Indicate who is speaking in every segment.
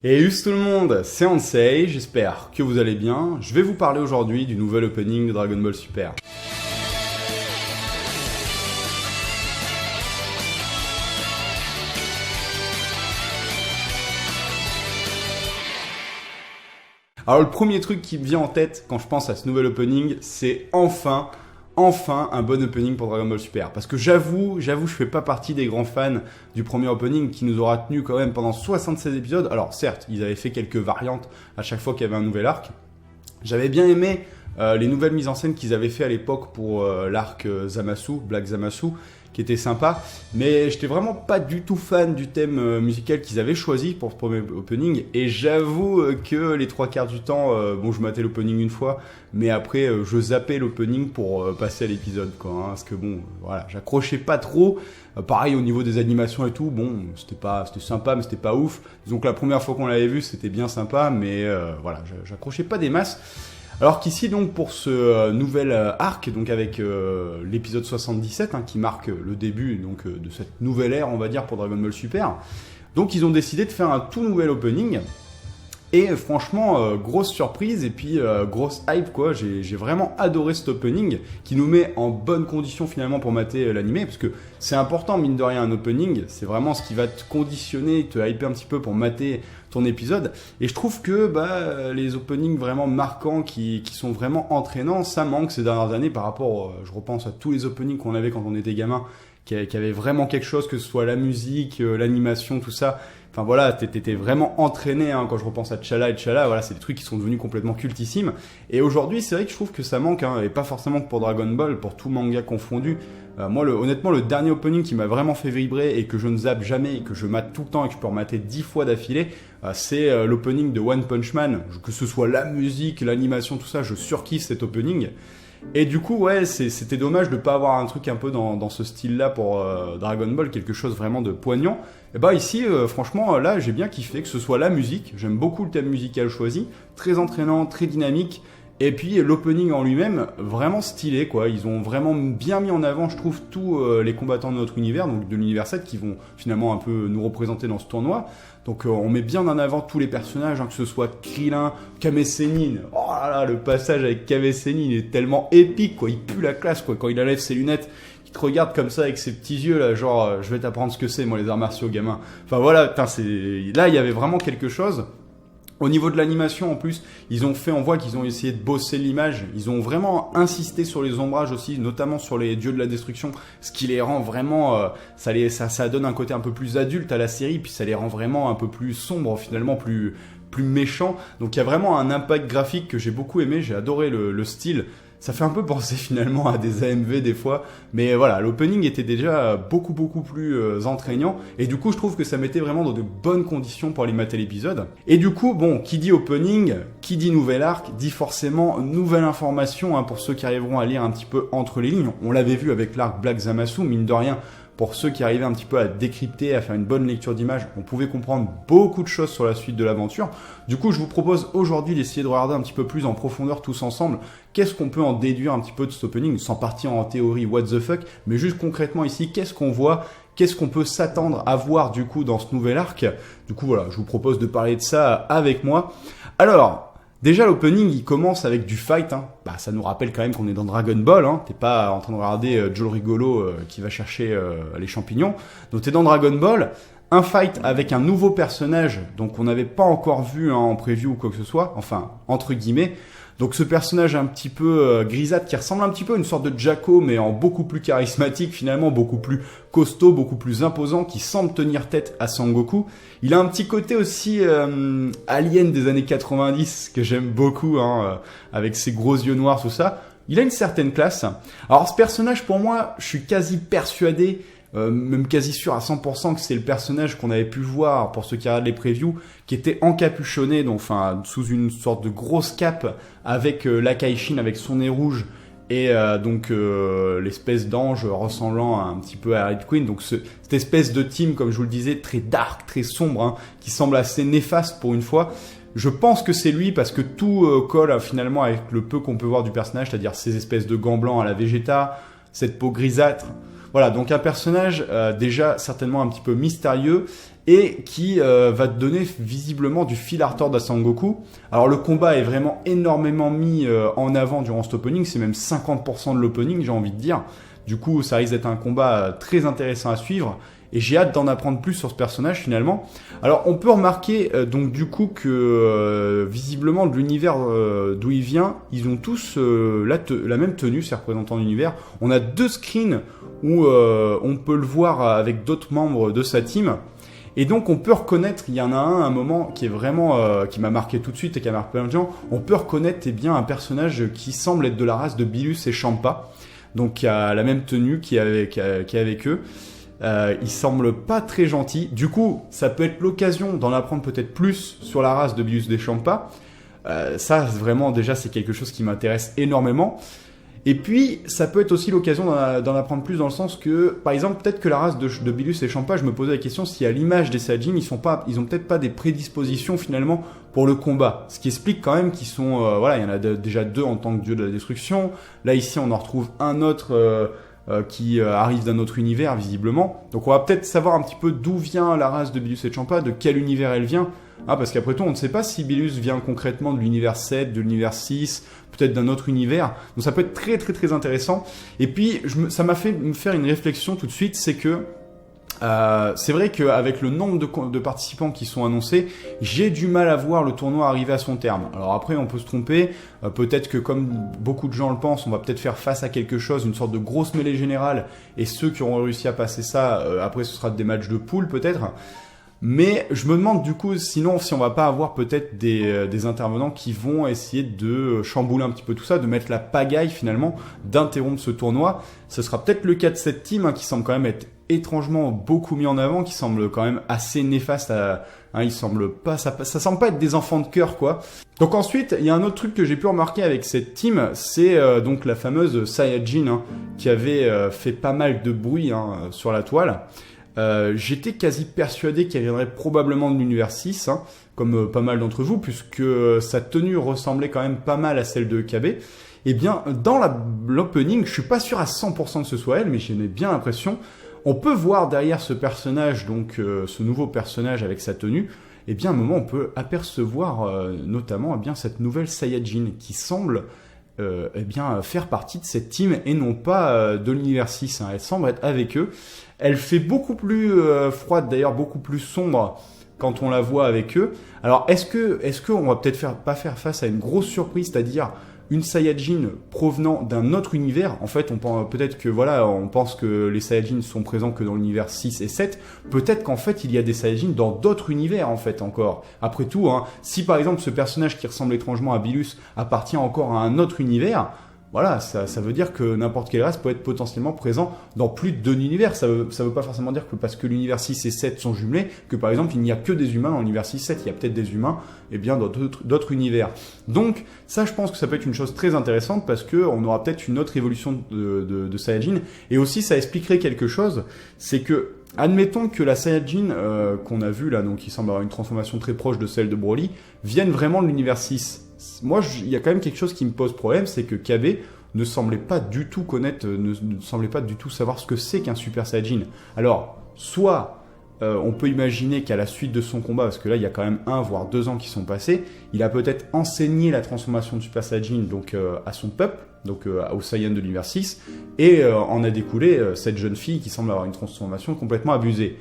Speaker 1: Et us tout le monde, c'est Ansei, j'espère que vous allez bien. Je vais vous parler aujourd'hui du nouvel opening de Dragon Ball Super. Alors le premier truc qui me vient en tête quand je pense à ce nouvel opening, c'est enfin un bon opening pour Dragon Ball Super. Parce que j'avoue, je fais pas partie des grands fans du premier opening qui nous aura tenu quand même pendant 76 épisodes. Alors certes, ils avaient fait quelques variantes à chaque fois qu'il y avait un nouvel arc. J'avais bien aimé les nouvelles mises en scène qu'ils avaient fait à l'époque pour l'arc Zamasu, Black Zamasu, qui était sympa. Mais j'étais vraiment pas du tout fan du thème musical qu'ils avaient choisi pour ce premier opening. Et j'avoue que les trois quarts du temps, bon, je matais l'opening une fois, mais après, je zappais l'opening pour passer à l'épisode, quoi. Hein, parce que bon, voilà, j'accrochais pas trop. Pareil au niveau des animations et tout, bon, c'était sympa, mais c'était pas ouf. Disons que la première fois qu'on l'avait vu, c'était bien sympa, mais voilà, j'accrochais pas des masses. Alors qu'ici, donc, pour ce nouvel arc, donc avec l'épisode 77, hein, qui marque le début donc de cette nouvelle ère, on va dire, pour Dragon Ball Super, donc ils ont décidé de faire un tout nouvel opening. Et franchement, grosse surprise et puis grosse hype, quoi. J'ai vraiment adoré cet opening qui nous met en bonne condition finalement pour mater l'animé, parce que c'est important, mine de rien, un opening. C'est vraiment ce qui va te conditionner, te hyper un petit peu pour mater ton épisode. Et je trouve que les openings vraiment marquants qui sont vraiment entraînants, ça manque ces dernières années par rapport, je repense à tous les openings qu'on avait quand on était gamin, qui avait vraiment quelque chose, que ce soit la musique, l'animation, tout ça. Enfin voilà, t'étais vraiment entraîné, hein, quand je repense à T'Challa et T'Challa, voilà, c'est des trucs qui sont devenus complètement cultissimes. Et aujourd'hui, c'est vrai que je trouve que ça manque, hein, et pas forcément que pour Dragon Ball, pour tout manga confondu. Moi, honnêtement, le dernier opening qui m'a vraiment fait vibrer et que je ne zappe jamais et que je mate tout le temps et que je peux remater 10 fois d'affilée, c'est l'opening de One Punch Man. Que ce soit la musique, l'animation, tout ça, je surkiffe cet opening. Et du coup, ouais, c'était dommage de pas avoir un truc un peu dans ce style-là pour Dragon Ball, quelque chose vraiment de poignant. Et bah ici, franchement, là, j'ai bien kiffé que ce soit la musique. J'aime beaucoup le thème musical choisi, très entraînant, très dynamique. Et puis l'opening en lui-même, vraiment stylé, quoi. Ils ont vraiment bien mis en avant, je trouve, tous les combattants de notre univers, donc de l'univers 7, qui vont finalement un peu nous représenter dans ce tournoi. Donc on met bien en avant tous les personnages, hein, que ce soit Krillin, Kame Sennin. Oh là là, le passage avec Kame Sennin, il est tellement épique, quoi. Il pue la classe, quoi. Quand il enlève ses lunettes, il te regarde comme ça avec ses petits yeux, là, genre, je vais t'apprendre ce que c'est, moi, les arts martiaux, gamin. Enfin voilà, putain, là, il y avait vraiment quelque chose. Au niveau de l'animation, en plus, on voit qu'ils ont essayé de bosser l'image. Ils ont vraiment insisté sur les ombrages aussi, notamment sur les dieux de la destruction, ce qui les rend vraiment, ça donne un côté un peu plus adulte à la série, puis ça les rend vraiment un peu plus sombres, finalement, plus méchants. Donc il y a vraiment un impact graphique que j'ai beaucoup aimé. J'ai adoré le style. Ça fait un peu penser finalement à des AMV des fois, mais voilà, l'opening était déjà beaucoup plus entraînant, et du coup je trouve que ça mettait vraiment dans de bonnes conditions pour aller mater l'épisode. Et du coup, bon, qui dit opening, qui dit nouvel arc, dit forcément nouvelle information, hein, pour ceux qui arriveront à lire un petit peu entre les lignes. On l'avait vu avec l'arc Black Zamasu, mine de rien. Pour ceux qui arrivaient un petit peu à décrypter, à faire une bonne lecture d'image, on pouvait comprendre beaucoup de choses sur la suite de l'aventure. Du coup, je vous propose aujourd'hui d'essayer de regarder un petit peu plus en profondeur tous ensemble. Qu'est-ce qu'on peut en déduire un petit peu de cet opening, sans partir en théorie what the fuck, mais juste concrètement ici, qu'est-ce qu'on voit, qu'est-ce qu'on peut s'attendre à voir du coup dans ce nouvel arc. Du coup, voilà, je vous propose de parler de ça avec moi. Alors, déjà, l'opening, il commence avec du fight, hein. Ça nous rappelle quand même qu'on est dans Dragon Ball, hein. T'es pas en train de regarder Joe Rigolo qui va chercher les champignons. Donc t'es dans Dragon Ball, un fight avec un nouveau personnage, donc on n'avait pas encore vu, hein, en preview ou quoi que ce soit, enfin, entre guillemets. Donc ce personnage un petit peu grisâtre qui ressemble un petit peu à une sorte de Jacko, mais en beaucoup plus charismatique finalement, beaucoup plus costaud, beaucoup plus imposant, qui semble tenir tête à Sangoku. Il a un petit côté aussi alien des années 90 que j'aime beaucoup, hein, avec ses gros yeux noirs, tout ça. Il a une certaine classe. Alors ce personnage, pour moi, je suis quasi persuadé, même quasi sûr à 100% que c'est le personnage qu'on avait pu voir, pour ceux qui regardent les previews, qui était encapuchonné, donc enfin sous une sorte de grosse cape avec l'Akaishin, avec son nez rouge, et donc l'espèce d'ange ressemblant un petit peu à Red Queen. Donc cette espèce de team, comme je vous le disais, très dark, très sombre, hein, qui semble assez néfaste pour une fois. Je pense que c'est lui parce que tout colle finalement avec le peu qu'on peut voir du personnage, c'est-à-dire ces espèces de gants blancs à la Vegeta, cette peau grisâtre. Voilà, donc un personnage déjà certainement un petit peu mystérieux et qui va te donner visiblement du fil à retordre à Sangoku. Alors le combat est vraiment énormément mis en avant durant cet opening, c'est même 50% de l'opening, j'ai envie de dire. Du coup, ça risque d'être un combat très intéressant à suivre. Et j'ai hâte d'en apprendre plus sur ce personnage finalement. Alors on peut remarquer donc du coup que visiblement de l'univers d'où il vient, ils ont tous la même tenue, c'est représentant l'univers. On a 2 screens où on peut le voir avec d'autres membres de sa team. Et donc on peut reconnaître, il y en a un moment qui est vraiment qui m'a marqué tout de suite et qui a marqué plein de gens. On peut reconnaître un personnage qui semble être de la race de Bilus et Champa, donc qui a la même tenue qui est avec eux. Il semble pas très gentil. Du coup, ça peut être l'occasion d'en apprendre peut-être plus sur la race de Bilus des Champa. Ça, vraiment, déjà, c'est quelque chose qui m'intéresse énormément. Et puis, ça peut être aussi l'occasion d'en apprendre plus dans le sens que, par exemple, peut-être que la race de Bilus et Champa, je me posais la question si à l'image des Saiyajin, ils ont peut-être pas des prédispositions finalement pour le combat. Ce qui explique quand même qu'ils sont, il y en a déjà 2 en tant que dieu de la destruction. Là, ici, on en retrouve un autre qui arrive d'un autre univers visiblement. Donc on va peut-être savoir un petit peu d'où vient la race de Bilus et Champa, de quel univers elle vient. Parce qu'après tout, on ne sait pas si Bilus vient concrètement de l'univers 7, de l'univers 6, peut-être d'un autre univers. Donc ça peut être très très très intéressant. Et puis ça m'a fait me faire une réflexion tout de suite, c'est que c'est vrai qu'avec le nombre de participants qui sont annoncés, j'ai du mal à voir le tournoi arriver à son terme. Alors après, on peut se tromper. Peut-être que comme beaucoup de gens le pensent, on va peut-être faire face à quelque chose, une sorte de grosse mêlée générale. Et ceux qui auront réussi à passer ça, après ce sera des matchs de poule peut-être. Mais je me demande du coup, sinon, si on va pas avoir peut-être des intervenants qui vont essayer de chambouler un petit peu tout ça, de mettre la pagaille finalement, d'interrompre ce tournoi. Ce sera peut-être le cas de cette team qui semble quand même être étrangement beaucoup mis en avant, qui semble quand même assez néfaste. Il semble pas, ça semble pas être des enfants de cœur quoi. Donc ensuite, il y a un autre truc que j'ai pu remarquer avec cette team, c'est donc la fameuse Saiyajin qui avait fait pas mal de bruit sur la toile. J'étais quasi persuadé qu'elle viendrait probablement de l'univers 6, comme pas mal d'entre vous, puisque sa tenue ressemblait quand même pas mal à celle de KB. Eh bien, dans l'opening, je suis pas sûr à 100% que ce soit elle, mais j'en ai bien l'impression. On peut voir derrière ce personnage, donc ce nouveau personnage avec sa tenue, eh bien à un moment on peut apercevoir notamment cette nouvelle Saiyajin qui semble faire partie de cette team et non pas de l'univers 6. Elle semble être avec eux. Elle fait beaucoup plus froide, d'ailleurs beaucoup plus sombre quand on la voit avec eux. Alors est-ce qu'on va peut-être pas faire face à une grosse surprise, c'est-à-dire une Saiyajin provenant d'un autre univers? En fait, peut-être que on pense que les Saiyajins sont présents que dans l'univers 6 et 7. Peut-être qu'en fait, il y a des Saiyajins dans d'autres univers en fait encore. Après tout, si par exemple ce personnage qui ressemble étrangement à Bilus appartient encore à un autre univers, voilà, ça veut dire que n'importe quelle race peut être potentiellement présent dans plus de 2 univers. Ça veut pas forcément dire que parce que l'univers 6 et 7 sont jumelés, que par exemple il n'y a que des humains dans l'univers 6-7, il y a peut-être des humains dans d'autres univers. Donc ça, je pense que ça peut être une chose très intéressante parce qu'on aura peut-être une autre évolution de Saiyajin. Et aussi, ça expliquerait quelque chose, c'est que admettons que la Saiyajin qu'on a vue là, donc qui semble avoir une transformation très proche de celle de Broly, vienne vraiment de l'univers 6. Moi, il y a quand même quelque chose qui me pose problème, c'est que KB ne semblait pas du tout connaître, ne semblait pas du tout savoir ce que c'est qu'un Super Saiyajin. Alors, soit on peut imaginer qu'à la suite de son combat, parce que là il y a quand même 1 voire 2 ans qui sont passés, il a peut-être enseigné la transformation de Super Saiyajin donc à son peuple, donc aux Saiyans de l'univers 6, et en a découlé cette jeune fille qui semble avoir une transformation complètement abusée.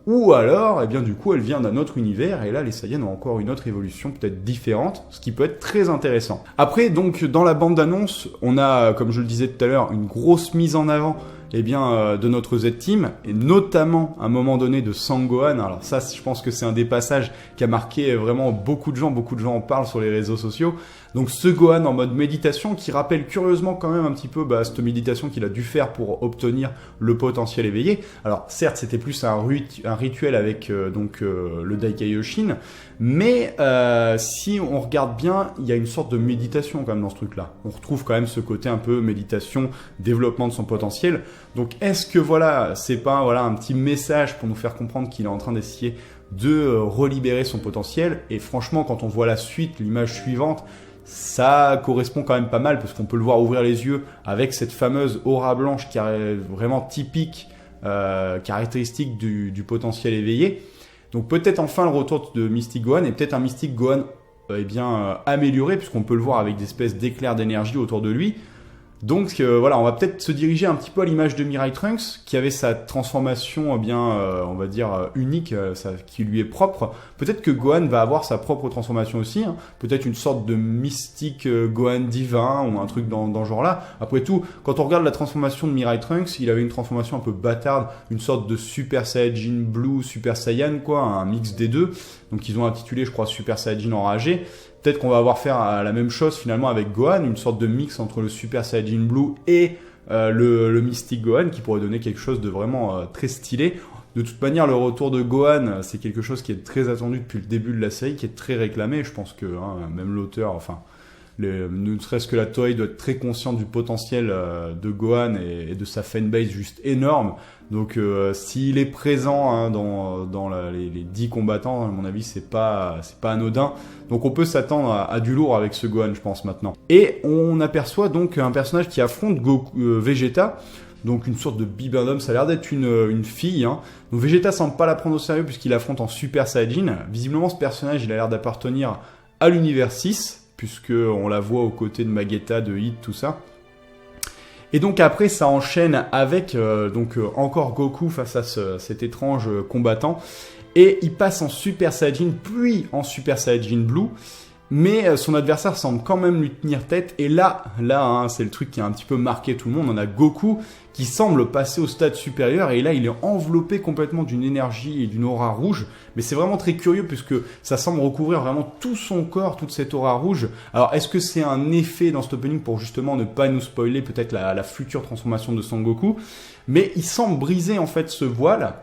Speaker 1: Ou alors, du coup, elle vient d'un autre univers, et là, les Saiyans ont encore une autre évolution, peut-être différente, ce qui peut être très intéressant. Après, donc, dans la bande-annonce, on a, comme je le disais tout à l'heure, une grosse mise en avant, de notre Z-Team, et notamment, à un moment donné, de Sangohan. Alors ça, je pense que c'est un des passages qui a marqué vraiment beaucoup de gens en parlent sur les réseaux sociaux. Donc ce Gohan en mode méditation qui rappelle curieusement quand même un petit peu cette méditation qu'il a dû faire pour obtenir le potentiel éveillé. Alors certes c'était plus un rituel avec le Daikaioshin, mais si on regarde bien, il y a une sorte de méditation quand même dans ce truc-là. On retrouve quand même ce côté un peu méditation, développement de son potentiel. Donc est-ce que c'est pas un petit message pour nous faire comprendre qu'il est en train d'essayer de relibérer son potentiel? Et franchement, quand on voit la suite, l'image suivante, ça correspond quand même pas mal parce qu'on peut le voir ouvrir les yeux avec cette fameuse aura blanche qui est vraiment typique, caractéristique du potentiel éveillé. Donc peut-être enfin le retour de Mystic Gohan et peut-être un Mystic Gohan amélioré puisqu'on peut le voir avec des espèces d'éclairs d'énergie autour de lui. Donc voilà, on va peut-être se diriger un petit peu à l'image de Mirai Trunks, qui avait sa transformation on va dire unique, qui lui est propre. Peut-être que Gohan va avoir sa propre transformation aussi, hein. Peut-être une sorte de mystique Gohan divin ou un truc dans ce genre-là. Après tout, quand on regarde la transformation de Mirai Trunks, il avait une transformation un peu bâtarde, une sorte de Super Saiyajin Blue, Super Saiyan, quoi, un mix des deux. Donc ils ont intitulé, je crois, Super Saiyajin enragé. Peut-être qu'on va avoir faire la même chose finalement avec Gohan, une sorte de mix entre le Super Saiyajin Blue et le Mystic Gohan qui pourrait donner quelque chose de vraiment très stylé. De toute manière, le retour de Gohan, c'est quelque chose qui est très attendu depuis le début de la série, qui est très réclamé. Je pense que même l'auteur, ne serait-ce que la Toei doit être très consciente du potentiel de Gohan et de sa fanbase juste énorme. Donc s'il est présent dans les 10 combattants, à mon avis, c'est pas anodin. Donc on peut s'attendre à du lourd avec ce Gohan, je pense, maintenant. Et on aperçoit donc un personnage qui affronte Vegeta, donc une sorte de bibendum, ça a l'air d'être une fille. Hein. Donc Vegeta semble pas la prendre au sérieux puisqu'il affronte en Super Saiyajin. Visiblement, ce personnage, il a l'air d'appartenir à l'univers 6, puisqu'on la voit aux côtés de Magetta, de Hit, tout ça. Et donc après, ça enchaîne avec encore Goku face à cet étrange combattant. Et il passe en Super Saiyajin, puis en Super Saiyajin Blue. Mais son adversaire semble quand même lui tenir tête. Et là, c'est le truc qui a un petit peu marqué tout le monde. On a Goku qui semble passer au stade supérieur. Et là, il est enveloppé complètement d'une énergie et d'une aura rouge. Mais c'est vraiment très curieux puisque ça semble recouvrir vraiment tout son corps, toute cette aura rouge. Alors, est-ce que c'est un effet dans cet opening pour justement ne pas nous spoiler peut-être la future transformation de Son Goku? Mais il semble briser en fait ce voile.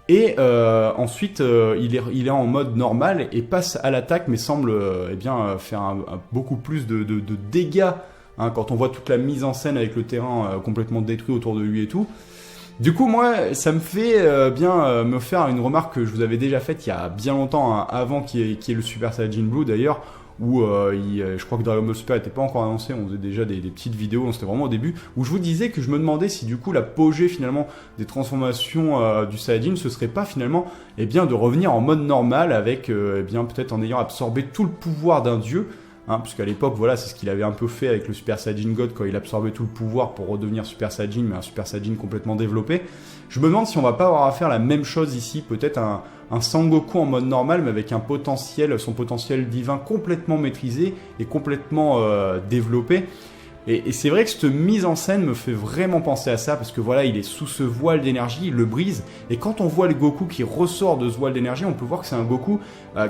Speaker 1: Et ensuite, il est en mode normal et passe à l'attaque, mais semble faire beaucoup plus de dégâts hein, quand on voit toute la mise en scène avec le terrain complètement détruit autour de lui et tout. Du coup, moi, ça me fait me faire une remarque que je vous avais déjà faite il y a bien longtemps, hein, avant qu'il y ait le Super Saiyajin Blue d'ailleurs, où je crois que Dragon Ball Super n'était pas encore annoncé, on faisait déjà des petites vidéos, c'était vraiment au début, où je vous disais que je me demandais si du coup l'apogée finalement des transformations du Saiyajin, ce serait pas finalement de revenir en mode normal avec peut-être en ayant absorbé tout le pouvoir d'un dieu, hein, puisqu'à l'époque voilà c'est ce qu'il avait un peu fait avec le Super Saiyajin God quand il absorbait tout le pouvoir pour redevenir Super Saiyajin, mais un Super Saiyajin complètement développé. Je me demande si on va pas avoir à faire la même chose ici, peut-être un Sangoku en mode normal, mais avec son potentiel divin complètement maîtrisé et complètement développé. Et c'est vrai que cette mise en scène me fait vraiment penser à ça, parce que voilà, il est sous ce voile d'énergie, il le brise, et quand on voit le Goku qui ressort de ce voile d'énergie, on peut voir que c'est un Goku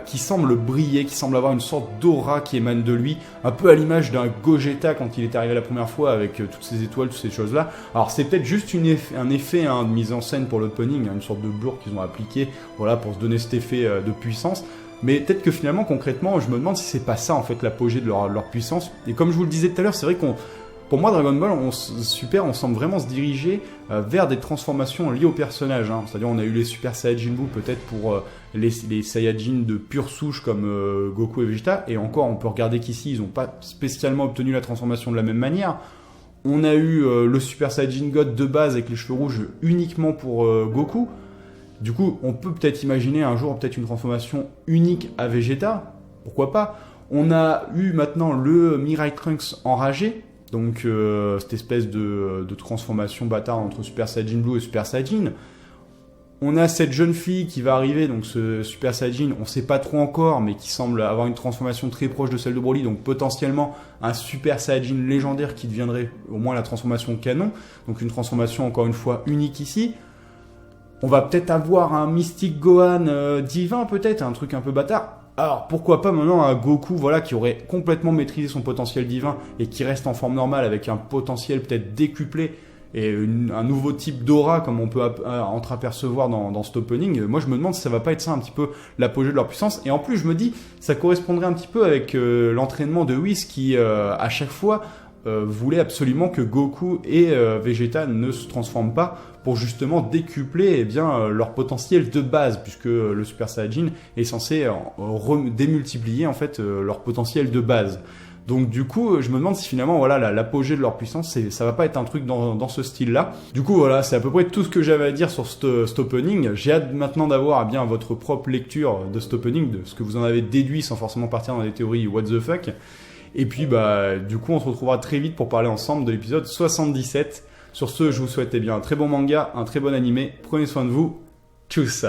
Speaker 1: qui semble briller, qui semble avoir une sorte d'aura qui émane de lui, un peu à l'image d'un Gogeta quand il est arrivé la première fois avec toutes ces étoiles, toutes ces choses-là. Alors c'est peut-être juste un effet de mise en scène pour l'opening, une sorte de blur qu'ils ont appliqué voilà, pour se donner cet effet de puissance. Mais peut-être que finalement, concrètement, je me demande si c'est pas ça en fait l'apogée de leur puissance. Et comme je vous le disais tout à l'heure, c'est vrai pour moi, Dragon Ball, on semble vraiment se diriger vers des transformations liées au personnage. Hein. C'est-à-dire, on a eu les Super Saiyajin Blue peut-être pour les Saiyajin de pure souche comme Goku et Vegeta. Et encore, on peut regarder qu'ici, ils n'ont pas spécialement obtenu la transformation de la même manière. On a eu le Super Saiyajin God de base avec les cheveux rouges uniquement pour Goku. Du coup, on peut peut-être imaginer un jour peut-être une transformation unique à Vegeta, pourquoi pas. On a eu maintenant le Mirai Trunks enragé, donc cette espèce de transformation bâtarde entre Super Saiyajin Blue et Super Saiyajin. On a cette jeune fille qui va arriver, donc ce Super Saiyajin, on sait pas trop encore, mais qui semble avoir une transformation très proche de celle de Broly, donc potentiellement un Super Saiyajin légendaire qui deviendrait au moins la transformation canon, donc une transformation encore une fois unique ici. On va peut-être avoir un Mystic Gohan divin peut-être, un truc un peu bâtard. Alors pourquoi pas maintenant un Goku voilà, qui aurait complètement maîtrisé son potentiel divin et qui reste en forme normale avec un potentiel peut-être décuplé et un nouveau type d'aura comme on peut entreapercevoir dans cet opening. Moi je me demande si ça va pas être ça un petit peu l'apogée de leur puissance. Et en plus je me dis ça correspondrait un petit peu avec l'entraînement de Whis qui à chaque fois voulait absolument que Goku et Vegeta ne se transforment pas pour justement décupler leur potentiel de base, puisque le Super Saiyajin est censé démultiplier en fait leur potentiel de base. Donc du coup, je me demande si finalement, voilà, l'apogée de leur puissance, ça va pas être un truc dans ce style-là. Du coup, voilà, c'est à peu près tout ce que j'avais à dire sur cet opening. J'ai hâte maintenant d'avoir bien votre propre lecture de cet opening, de ce que vous en avez déduit sans forcément partir dans des théories what the fuck. Et puis, du coup, on se retrouvera très vite pour parler ensemble de l'épisode 77. Sur ce, je vous souhaite bien un très bon manga, un très bon animé. Prenez soin de vous. Tchuss.